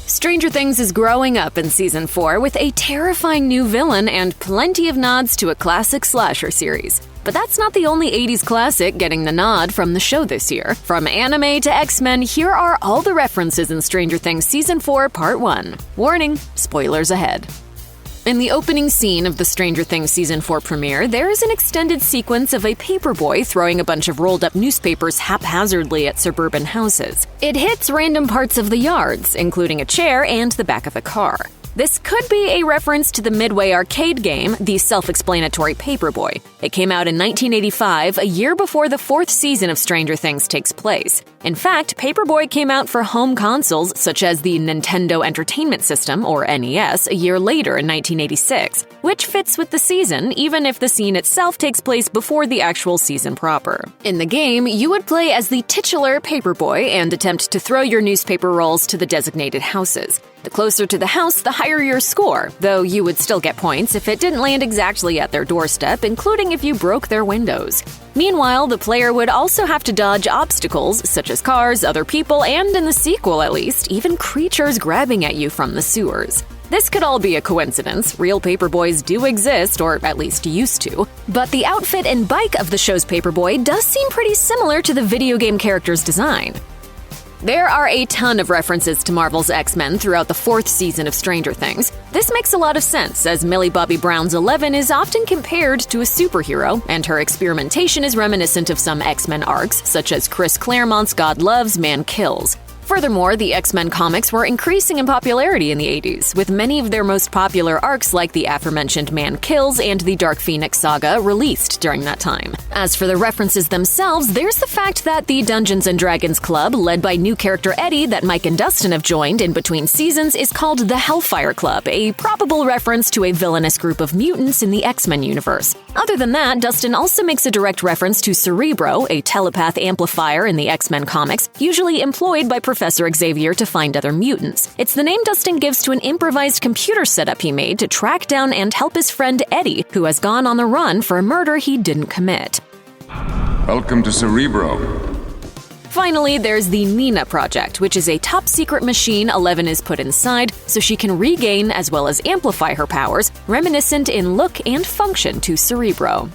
Stranger Things is growing up in Season 4 with a terrifying new villain and plenty of nods to a classic slasher series. But that's not the only 80s classic getting the nod from the show this year. From anime to X-Men, here are all the references in Stranger Things Season 4 Part 1. Warning, spoilers ahead. In the opening scene of the Stranger Things Season 4 premiere, there is an extended sequence of a paperboy throwing a bunch of rolled-up newspapers haphazardly at suburban houses. It hits random parts of the yards, including a chair and the back of a car. This could be a reference to the Midway arcade game, the self-explanatory Paperboy. It came out in 1985, a year before the fourth season of Stranger Things takes place. In fact, Paperboy came out for home consoles such as the Nintendo Entertainment System, or NES, a year later in 1986, which fits with the season, even if the scene itself takes place before the actual season proper. In the game, you would play as the titular Paperboy and attempt to throw your newspaper rolls to the designated houses. The closer to the house, the higher your score, though you would still get points if it didn't land exactly at their doorstep, including if you broke their windows. Meanwhile, the player would also have to dodge obstacles such as cars, other people, and in the sequel at least, even creatures grabbing at you from the sewers. This could all be a coincidence. Real Paperboys do exist, or at least used to. But the outfit and bike of the show's Paperboy does seem pretty similar to the video game character's design. There are a ton of references to Marvel's X-Men throughout the fourth season of Stranger Things. This makes a lot of sense, as Millie Bobby Brown's Eleven is often compared to a superhero, and her experimentation is reminiscent of some X-Men arcs, such as Chris Claremont's God Loves, Man Kills. Furthermore, the X-Men comics were increasing in popularity in the 80s, with many of their most popular arcs like the aforementioned Man Kills and the Dark Phoenix saga released during that time. As for the references themselves, there's the fact that the Dungeons & Dragons Club, led by new character Eddie that Mike and Dustin have joined in between seasons, is called the Hellfire Club, a probable reference to a villainous group of mutants in the X-Men universe. Other than that, Dustin also makes a direct reference to Cerebro, a telepath amplifier in the X-Men comics, usually employed by Professor Xavier to find other mutants. It's the name Dustin gives to an improvised computer setup he made to track down and help his friend Eddie, who has gone on the run for a murder he didn't commit. Welcome to Cerebro. Finally, there's the Nina Project, which is a top-secret machine Eleven is put inside so she can regain as well as amplify her powers, reminiscent in look and function to Cerebro.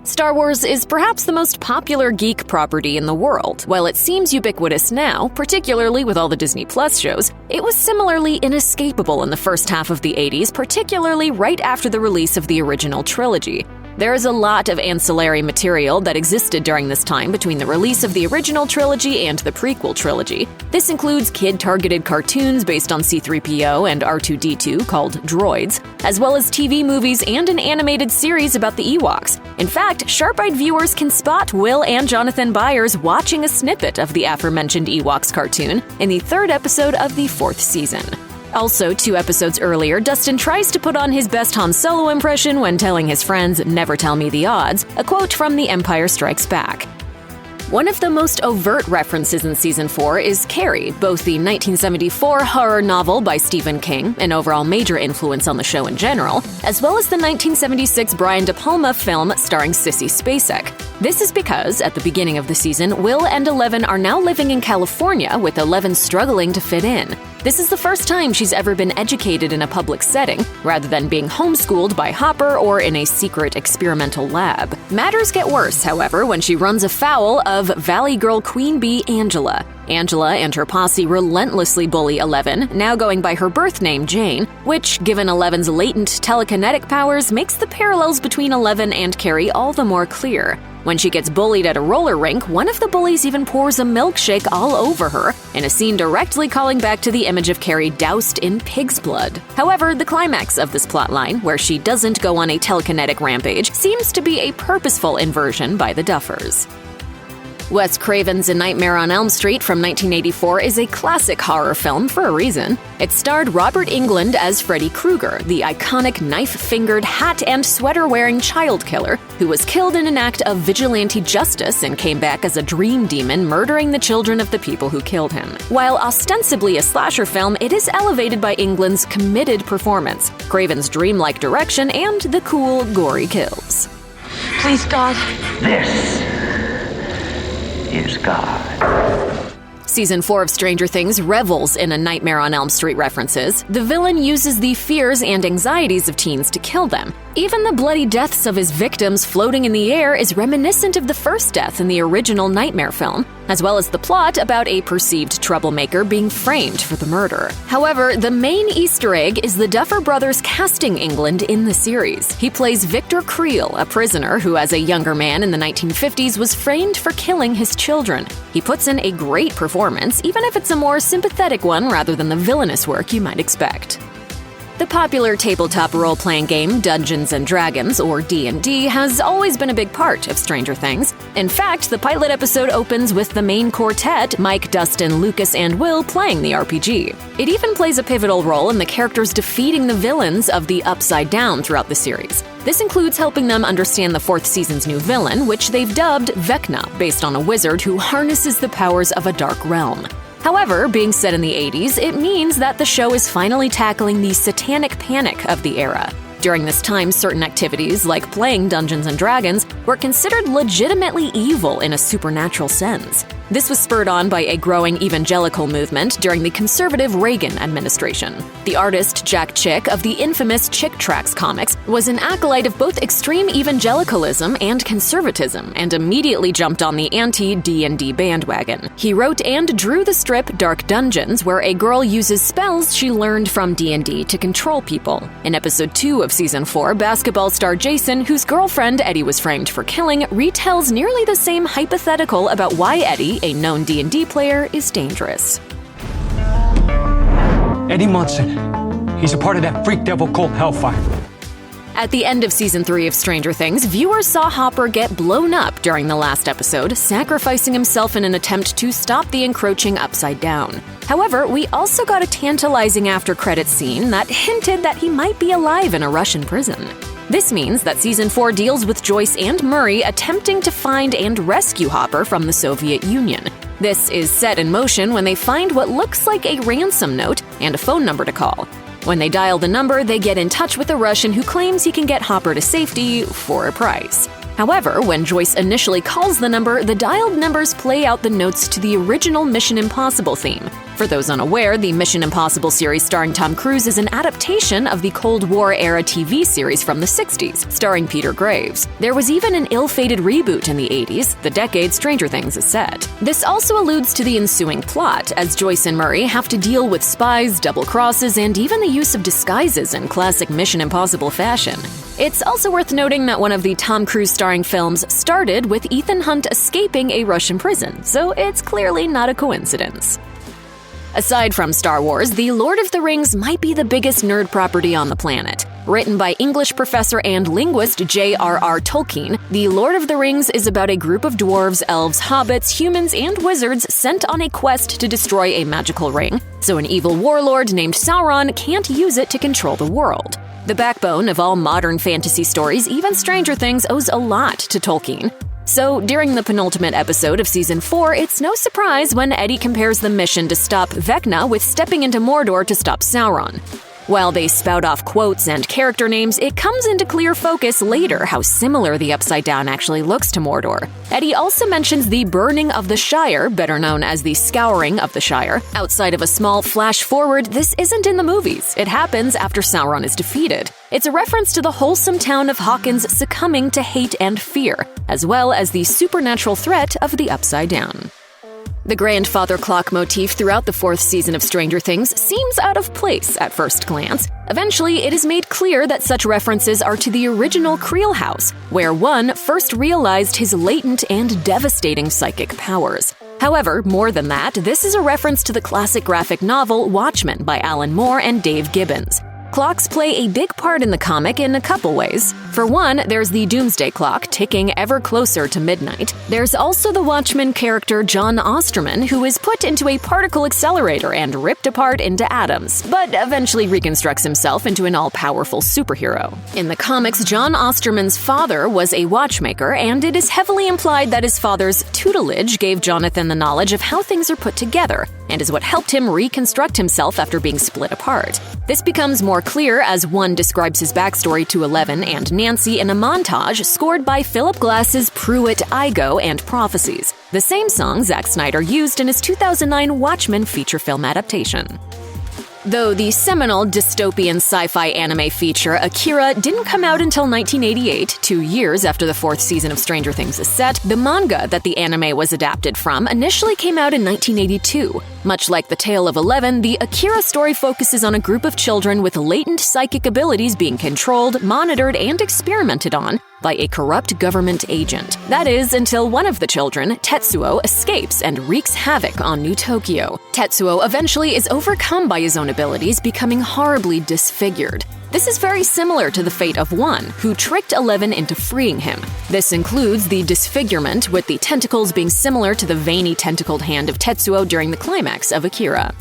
Star Wars is perhaps the most popular geek property in the world. While it seems ubiquitous now, particularly with all the Disney Plus shows, it was similarly inescapable in the first half of the 80s, particularly right after the release of the original trilogy. There is a lot of ancillary material that existed during this time between the release of the original trilogy and the prequel trilogy. This includes kid-targeted cartoons based on C-3PO and R2-D2 called Droids, as well as TV movies and an animated series about the Ewoks. In fact, sharp-eyed viewers can spot Will and Jonathan Byers watching a snippet of the aforementioned Ewoks cartoon in the third episode of the fourth season. Also, 2 episodes earlier, Dustin tries to put on his best Han Solo impression when telling his friends, "Never tell me the odds," a quote from The Empire Strikes Back. One of the most overt references in Season 4 is Carrie, both the 1974 horror novel by Stephen King, an overall major influence on the show in general, as well as the 1976 Brian De Palma film starring Sissy Spacek. This is because, at the beginning of the season, Will and Eleven are now living in California, with Eleven struggling to fit in. This is the first time she's ever been educated in a public setting, rather than being homeschooled by Hopper or in a secret experimental lab. Matters get worse, however, when she runs afoul of Valley Girl Queen Bee Angela. Angela and her posse relentlessly bully Eleven, now going by her birth name Jane, which, given Eleven's latent telekinetic powers, makes the parallels between Eleven and Carrie all the more clear. When she gets bullied at a roller rink, one of the bullies even pours a milkshake all over her, in a scene directly calling back to the image of Carrie doused in pig's blood. However, the climax of this plotline, where she doesn't go on a telekinetic rampage, seems to be a purposeful inversion by the Duffers. Wes Craven's A Nightmare on Elm Street from 1984 is a classic horror film for a reason. It starred Robert Englund as Freddy Krueger, the iconic knife-fingered, hat and sweater-wearing child killer who was killed in an act of vigilante justice and came back as a dream demon murdering the children of the people who killed him. While ostensibly a slasher film, it is elevated by Englund's committed performance, Craven's dreamlike direction, and the cool, gory kills. Please, God. This is God. Season 4 of Stranger Things revels in a Nightmare on Elm Street references. The villain uses the fears and anxieties of teens to kill them. Even the bloody deaths of his victims floating in the air is reminiscent of the first death in the original Nightmare film, as well as the plot about a perceived troublemaker being framed for the murder. However, the main Easter egg is the Duffer Brothers casting England in the series. He plays Victor Creel, a prisoner who, as a younger man in the 1950s, was framed for killing his children. He puts in a great performance, even if it's a more sympathetic one rather than the villainous work you might expect. The popular tabletop role-playing game Dungeons & Dragons, or D&D, has always been a big part of Stranger Things. In fact, the pilot episode opens with the main quartet, Mike, Dustin, Lucas, and Will, playing the RPG. It even plays a pivotal role in the characters defeating the villains of the Upside Down throughout the series. This includes helping them understand the fourth season's new villain, which they've dubbed Vecna, based on a wizard who harnesses the powers of a dark realm. However, being set in the 80s, it means that the show is finally tackling the satanic panic of the era. During this time, certain activities, like playing Dungeons & Dragons, were considered legitimately evil in a supernatural sense. This was spurred on by a growing evangelical movement during the conservative Reagan administration. The artist Jack Chick of the infamous Chick Tracts comics was an acolyte of both extreme evangelicalism and conservatism, and immediately jumped on the anti-D&D bandwagon. He wrote and drew the strip Dark Dungeons, where a girl uses spells she learned from D&D to control people. In episode 2 of Season 4, basketball star Jason, whose girlfriend Eddie was framed for killing, retells nearly the same hypothetical about why Eddie, a known D&D player, is dangerous. Eddie Munson. He's a part of that freak devil cult Hellfire. At the end of Season 3 of Stranger Things, viewers saw Hopper get blown up during the last episode, sacrificing himself in an attempt to stop the encroaching Upside Down. However, we also got a tantalizing after-credits scene that hinted that he might be alive in a Russian prison. This means that Season 4 deals with Joyce and Murray attempting to find and rescue Hopper from the Soviet Union. This is set in motion when they find what looks like a ransom note and a phone number to call. When they dial the number, they get in touch with a Russian who claims he can get Hopper to safety for a price. However, when Joyce initially calls the number, the dialed numbers play out the notes to the original Mission Impossible theme. For those unaware, the Mission Impossible series starring Tom Cruise is an adaptation of the Cold War-era TV series from the 60s, starring Peter Graves. There was even an ill-fated reboot in the 80s, the decade Stranger Things is set. This also alludes to the ensuing plot, as Joyce and Murray have to deal with spies, double crosses, and even the use of disguises in classic Mission Impossible fashion. It's also worth noting that one of the Tom Cruise starring films started with Ethan Hunt escaping a Russian prison, so it's clearly not a coincidence. Aside from Star Wars, The Lord of the Rings might be the biggest nerd property on the planet. Written by English professor and linguist J.R.R. Tolkien, The Lord of the Rings is about a group of dwarves, elves, hobbits, humans, and wizards sent on a quest to destroy a magical ring, so an evil warlord named Sauron can't use it to control the world. The backbone of all modern fantasy stories, even Stranger Things, owes a lot to Tolkien. So, during the penultimate episode of Season 4, it's no surprise when Eddie compares the mission to stop Vecna with stepping into Mordor to stop Sauron. While they spout off quotes and character names, it comes into clear focus later how similar the Upside Down actually looks to Mordor. Eddie also mentions the burning of the Shire, better known as the scouring of the Shire. Outside of a small flash forward, this isn't in the movies. It happens after Sauron is defeated. It's a reference to the wholesome town of Hawkins succumbing to hate and fear, as well as the supernatural threat of the Upside Down. The grandfather clock motif throughout the fourth season of Stranger Things seems out of place at first glance. Eventually, it is made clear that such references are to the original Creel house, where one first realized his latent and devastating psychic powers. However, more than that, this is a reference to the classic graphic novel Watchmen by Alan Moore and Dave Gibbons. Clocks play a big part in the comic in a couple ways. For one, there's the Doomsday Clock ticking ever closer to midnight. There's also the Watchmen character John Osterman, who is put into a particle accelerator and ripped apart into atoms, but eventually reconstructs himself into an all-powerful superhero. In the comics, John Osterman's father was a watchmaker, and it is heavily implied that his father's tutelage gave Jonathan the knowledge of how things are put together, and is what helped him reconstruct himself after being split apart. This becomes more clear as one describes his backstory to Eleven and Nancy in a montage scored by Philip Glass's Pruitt Igoe and Prophecies, the same song Zack Snyder used in his 2009 Watchmen feature film adaptation. Though the seminal dystopian sci-fi anime feature Akira didn't come out until 1988, 2 years after the 4th season of Stranger Things is set, the manga that the anime was adapted from initially came out in 1982. Much like The Tale of 11, the Akira story focuses on a group of children with latent psychic abilities being controlled, monitored, and experimented on by a corrupt government agent. That is, until one of the children, Tetsuo, escapes and wreaks havoc on New Tokyo. Tetsuo eventually is overcome by his own abilities, becoming horribly disfigured. This is very similar to the fate of One, who tricked 11 into freeing him. This includes the disfigurement, with the tentacles being similar to the veiny tentacled hand of Tetsuo during the climax of Akira.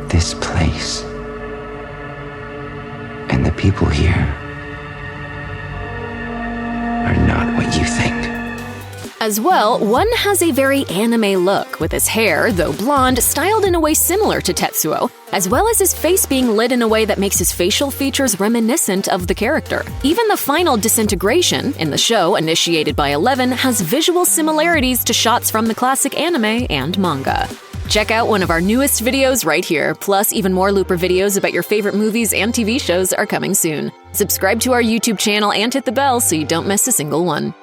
This place and the people here are not what you think. As well, One has a very anime look, with his hair, though blonde, styled in a way similar to Tetsuo, as well as his face being lit in a way that makes his facial features reminiscent of the character. Even the final disintegration in the show, initiated by 11, has visual similarities to shots from the classic anime and manga. Check out one of our newest videos right here, plus even more Looper videos about your favorite movies and TV shows are coming soon. Subscribe to our YouTube channel and hit the bell so you don't miss a single one.